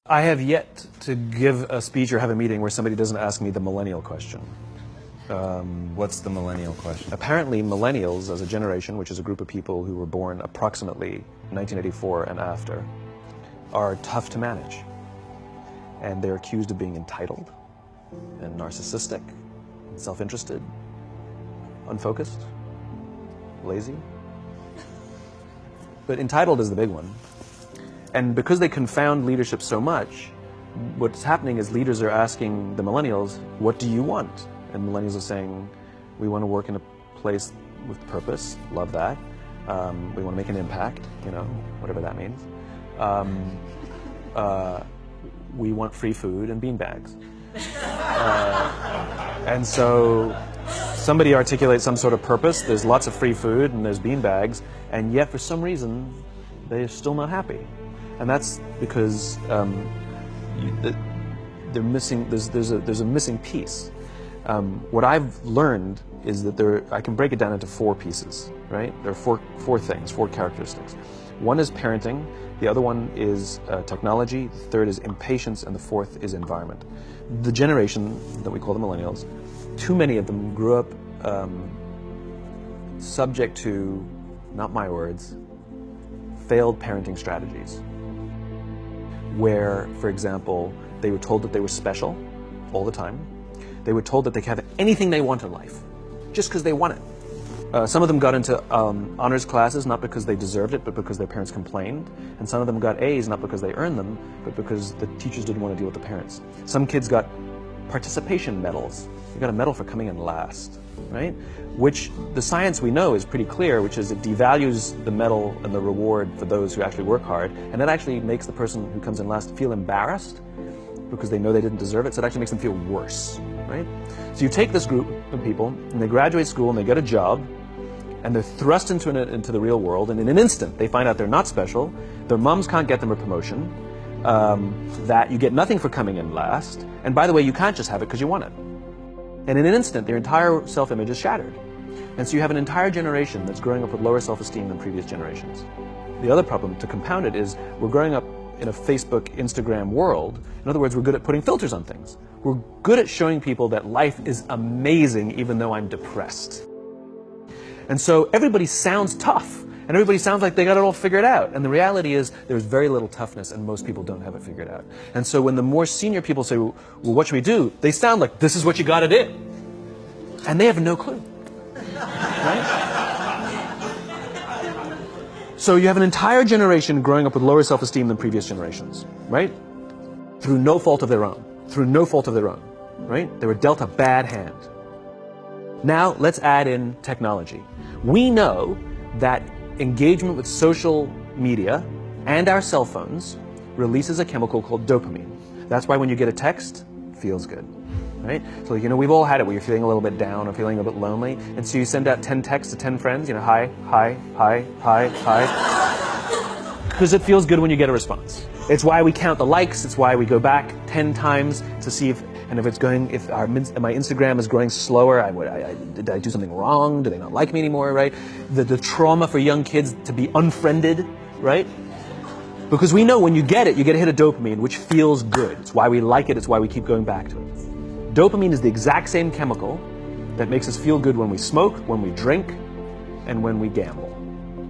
I have yet to give a speech or have a meeting where somebody doesn't ask me the millennial question. What's the millennial question? Apparently, millennials as a generation, which is a group of people who were born approximately 1984 and after, are tough to manage. And they're accused of being entitled and narcissistic, and self-interested, unfocused, lazy. But entitled is the big one. And because they confound leadership so much, what's happening is leaders are asking the millennials, what do you want? And millennials are saying, we want to work in a place with purpose, love that. We want to make an impact, you know, whatever that means. We want free food and beanbags. And so somebody articulates some sort of purpose, there's lots of free food and there's beanbags, and yet for some reason, they're still not happy. And that's because they're missing. There's a missing piece. What I've learned is that I can break it down into four pieces. Right? There are four things, four characteristics. One is parenting. The other one is technology. The third is impatience, and the fourth is environment. The generation that we call the millennials, too many of them grew up subject to, not my words, failed parenting strategies. Where, for example, they were told that they were special all the time. They were told that they could have anything they want in life, just because they want it. Some of them got into honors classes, not because they deserved it, but because their parents complained. And some of them got A's, not because they earned them, but because the teachers didn't want to deal with the parents. Some kids got participation medals. You got a medal for coming in last, right? Which the science we know is pretty clear, which is it devalues the medal and the reward for those who actually work hard, and it actually makes the person who comes in last feel embarrassed because they know they didn't deserve it, so it actually makes them feel worse, right? So you take this group of people, and they graduate school, and they get a job, and they're thrust into the real world, and in an instant, they find out they're not special, their moms can't get them a promotion, that you get nothing for coming in last, and by the way, you can't just have it because you want it. And in an instant, their entire self-image is shattered. And so you have an entire generation that's growing up with lower self-esteem than previous generations. The other problem, to compound it, is we're growing up in a Facebook, Instagram world. In other words, we're good at putting filters on things. We're good at showing people that life is amazing even though I'm depressed. And so everybody sounds tough, and everybody sounds like they got it all figured out. And the reality is there's very little toughness, and most people don't have it figured out. And so when the more senior people say, well, what should we do? They sound like, this is what you got to do. And they have no clue. Right? So you have an entire generation growing up with lower self-esteem than previous generations, right? Through no fault of their own. Through no fault of their own, right? They were dealt a bad hand. Now let's add in technology. We know that engagement with social media and our cell phones releases a chemical called dopamine. That's why when you get a text, it feels good, right? So, you know, we've all had it where you're feeling a little bit down or feeling a bit lonely, and so you send out 10 texts to 10 friends, you know, hi, hi, hi, hi, hi, because it feels good when you get a response. It's why we count the likes, it's why we go back 10 times to see if my Instagram is growing slower, did I do something wrong? Do they not like me anymore, right? The trauma for young kids to be unfriended, right? Because we know when you get a hit of dopamine, which feels good. It's why we like it, it's why we keep going back to it. Dopamine is the exact same chemical that makes us feel good when we smoke, when we drink, and when we gamble.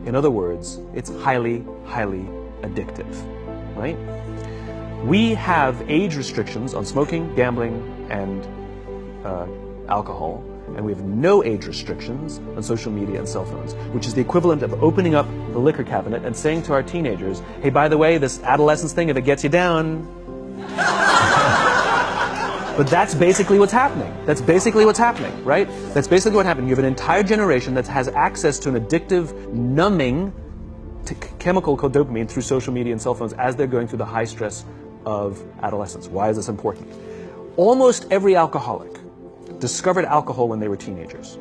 In other words, it's highly, highly addictive, right? We have age restrictions on smoking, gambling, and alcohol, and we have no age restrictions on social media and cell phones, which is the equivalent of opening up the liquor cabinet and saying to our teenagers, hey, by the way, this adolescence thing, if it gets you down. But that's basically what's happening. That's basically what's happening, right? That's basically what happened. You have an entire generation that has access to an addictive, numbing chemical called dopamine through social media and cell phones as they're going through the high stress of adolescence. Why is this important? Almost every alcoholic discovered alcohol when they were teenagers.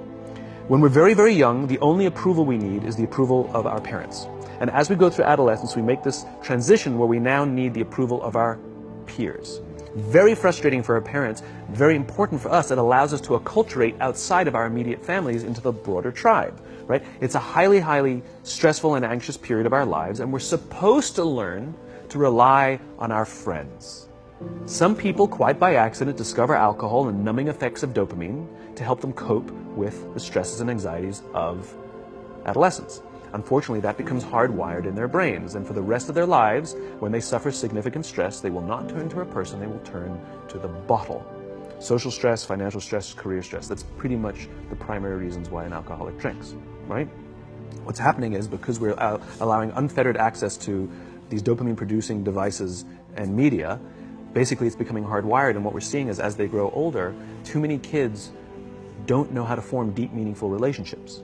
When we're very, very young, the only approval we need is the approval of our parents. And as we go through adolescence, we make this transition where we now need the approval of our peers. Very frustrating for our parents, very important for us. It allows us to acculturate outside of our immediate families into the broader tribe, right? It's a highly, highly stressful and anxious period of our lives, and we're supposed to learn to rely on our friends. Some people, quite by accident, discover alcohol and numbing effects of dopamine to help them cope with the stresses and anxieties of adolescence. Unfortunately, that becomes hardwired in their brains, and for the rest of their lives, when they suffer significant stress, they will not turn to a person, they will turn to the bottle. Social stress, financial stress, career stress, that's pretty much the primary reasons why an alcoholic drinks, right? What's happening is, because we're allowing unfettered access to these dopamine-producing devices and media, basically it's becoming hardwired, and what we're seeing is, as they grow older, too many kids don't know how to form deep, meaningful relationships.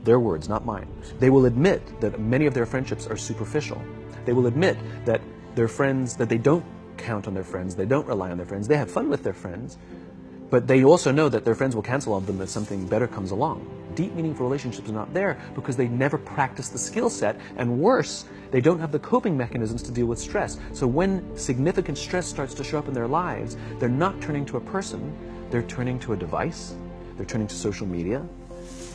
Their words, not mine. They will admit that many of their friendships are superficial. They will admit that their friends, that they don't count on their friends, they don't rely on their friends, they have fun with their friends, but they also know that their friends will cancel on them if something better comes along. Deep, meaningful relationships are not there because they never practice the skill set, and worse, they don't have the coping mechanisms to deal with stress. So when significant stress starts to show up in their lives, they're not turning to a person, they're turning to a device, they're turning to social media,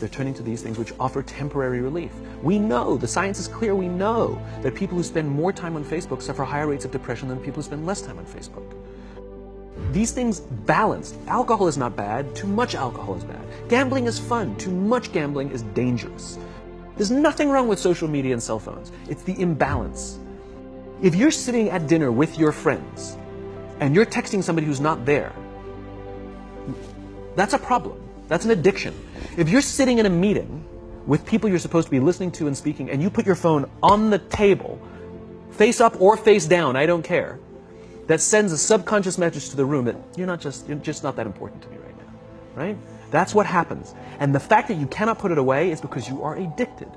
they're turning to these things which offer temporary relief. We know, the science is clear, we know that people who spend more time on Facebook suffer higher rates of depression than people who spend less time on Facebook. These things balance. Alcohol is not bad, too much alcohol is bad. Gambling is fun, too much gambling is dangerous. There's nothing wrong with social media and cell phones. It's the imbalance. If you're sitting at dinner with your friends and you're texting somebody who's not there, that's a problem. That's an addiction. If you're sitting in a meeting with people you're supposed to be listening to and speaking, and you put your phone on the table, face up or face down, I don't care, that sends a subconscious message to the room that you're just not that important to me right now, right? That's what happens. And the fact that you cannot put it away is because you are addicted,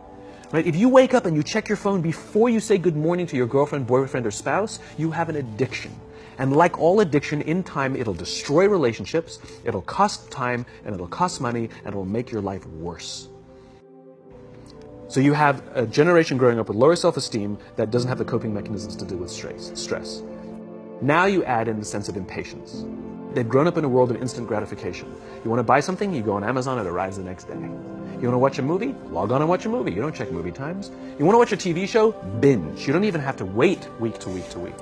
right? If you wake up and you check your phone before you say good morning to your girlfriend, boyfriend, or spouse, you have an addiction. And like all addiction, in time, it'll destroy relationships, it'll cost time, and it'll cost money, and it'll make your life worse. So you have a generation growing up with lower self-esteem that doesn't have the coping mechanisms to deal with stress. Now you add in the sense of impatience. They've grown up in a world of instant gratification. You want to buy something, you go on Amazon, it arrives the next day. You want to watch a movie? Log on and watch a movie. You don't check movie times. You want to watch a TV show? Binge. You don't even have to wait week to week to week,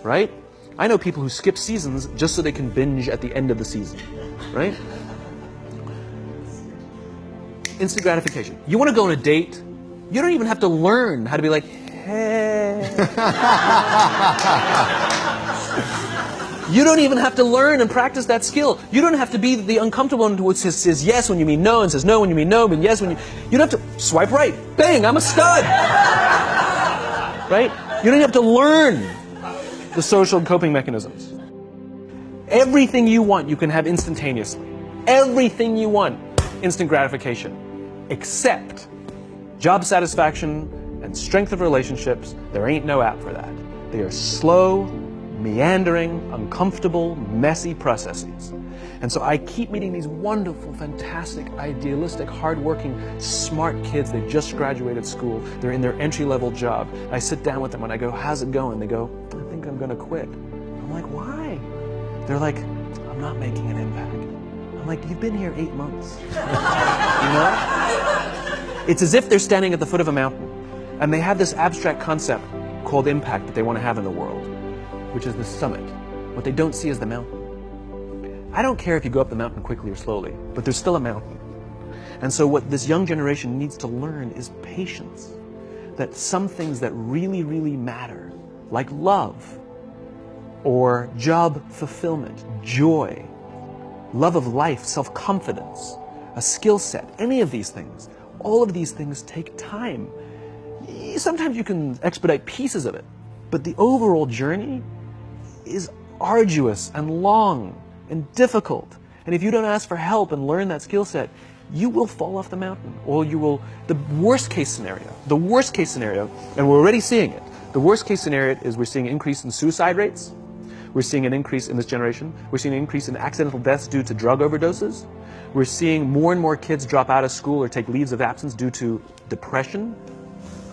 right? I know people who skip seasons just so they can binge at the end of the season, right? Instant gratification. You want to go on a date? You don't even have to learn how to be like, hey. You don't even have to learn and practice that skill. You don't have to be the uncomfortable one who says yes when you mean no, and says no when you mean no, but yes when you... You don't have to swipe right. Bang, I'm a stud. Right? You don't have to learn the social coping mechanisms. Everything you want, you can have instantaneously. Everything you want, instant gratification. Except job satisfaction and strength of relationships, there ain't no app for that. They are slow, meandering, uncomfortable, messy processes. And so I keep meeting these wonderful, fantastic, idealistic, hardworking, smart kids. They just graduated school. They're in their entry-level job. I sit down with them and I go, how's it going? They go, I think I'm going to quit. I'm like, why? They're like, I'm not making an impact. I'm like, you've been here 8 months. You know? It's as if they're standing at the foot of a mountain and they have this abstract concept called impact that they want to have in the world, which is the summit. What they don't see is the mountain. I don't care if you go up the mountain quickly or slowly, but there's still a mountain. And so what this young generation needs to learn is patience. That some things that really, really matter, like love, or job fulfillment, joy, love of life, self-confidence, a skill set, any of these things, all of these things take time. Sometimes you can expedite pieces of it, but the overall journey is arduous and long and difficult. And if you don't ask for help and learn that skill set, you will fall off the mountain, or you will, the worst case scenario, and we're already seeing it, the worst case scenario is we're seeing an increase in suicide rates, we're seeing an increase in this generation, we're seeing an increase in accidental deaths due to drug overdoses, we're seeing more and more kids drop out of school or take leaves of absence due to depression.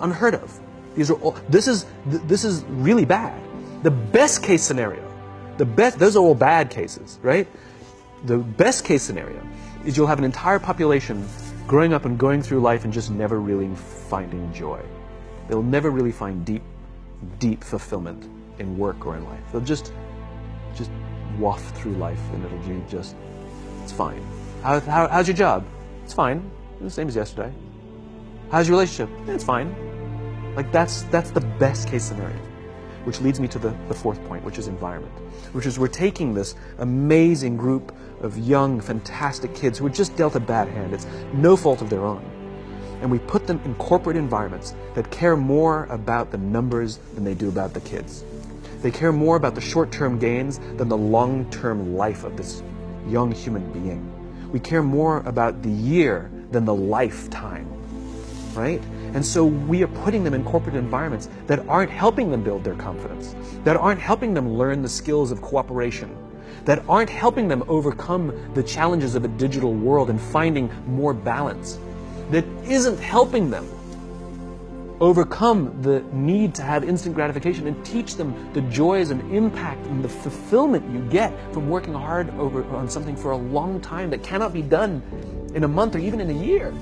Unheard of. These are all, this is really bad. The best case scenario, those are all bad cases, right? The best case scenario is you'll have an entire population growing up and going through life and just never really finding joy. They'll never really find deep, deep fulfillment in work or in life. They'll just waft through life, and it'll be just, it's fine. How's your job? It's fine. The same as yesterday. How's your relationship? It's fine. Like that's the best case scenario. Which leads me to the fourth point, which is environment. Which is we're taking this amazing group of young, fantastic kids who were just dealt a bad hand. It's no fault of their own. And we put them in corporate environments that care more about the numbers than they do about the kids. They care more about the short-term gains than the long-term life of this young human being. We care more about the year than the lifetime, right? And so we are putting them in corporate environments that aren't helping them build their confidence, that aren't helping them learn the skills of cooperation, that aren't helping them overcome the challenges of a digital world and finding more balance, that isn't helping them overcome the need to have instant gratification and teach them the joys and impact and the fulfillment you get from working hard on something for a long time that cannot be done in a month or even in a year.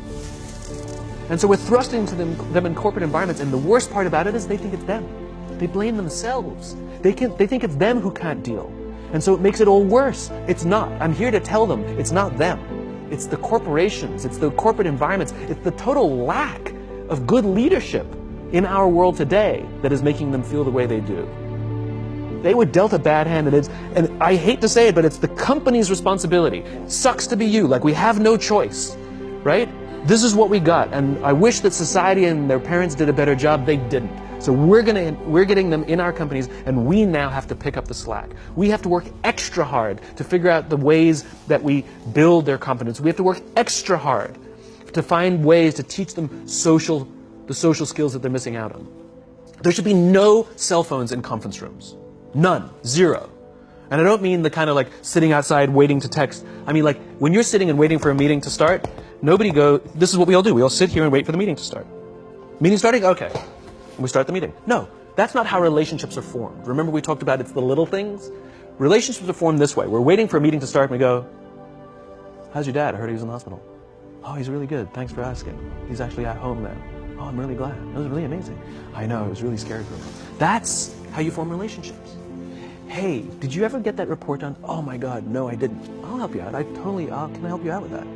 And so we're thrusting to them in corporate environments, and the worst part about it is they think it's them. They blame themselves. They think it's them who can't deal. And so it makes it all worse. It's not. I'm here to tell them it's not them. It's the corporations, it's the corporate environments, it's the total lack of good leadership in our world today that is making them feel the way they do. They were dealt a bad hand, and I hate to say it, but it's the company's responsibility. Sucks to be you, like we have no choice, right? This is what we got, and I wish that society and their parents did a better job. They didn't. So we're getting them in our companies, and we now have to pick up the slack. We have to work extra hard to figure out the ways that we build their confidence. We have to work extra hard to find ways to teach them the social skills that they're missing out on. There should be no cell phones in conference rooms. None. Zero. And I don't mean the kind of like sitting outside waiting to text. I mean like when you're sitting and waiting for a meeting to start, this is what we all do. We all sit here and wait for the meeting to start. Meeting starting? Okay. And we start the meeting. No, that's not how relationships are formed. Remember we talked about it's the little things? Relationships are formed this way. We're waiting for a meeting to start and we go, how's your dad? I heard he was in the hospital. Oh, he's really good. Thanks for asking. He's actually at home now. Oh, I'm really glad. That was really amazing. I know, it was really scary for him. That's how you form relationships. Hey, did you ever get that report done? Oh my God, no, I didn't. I'll help you out. Can I help you out with that?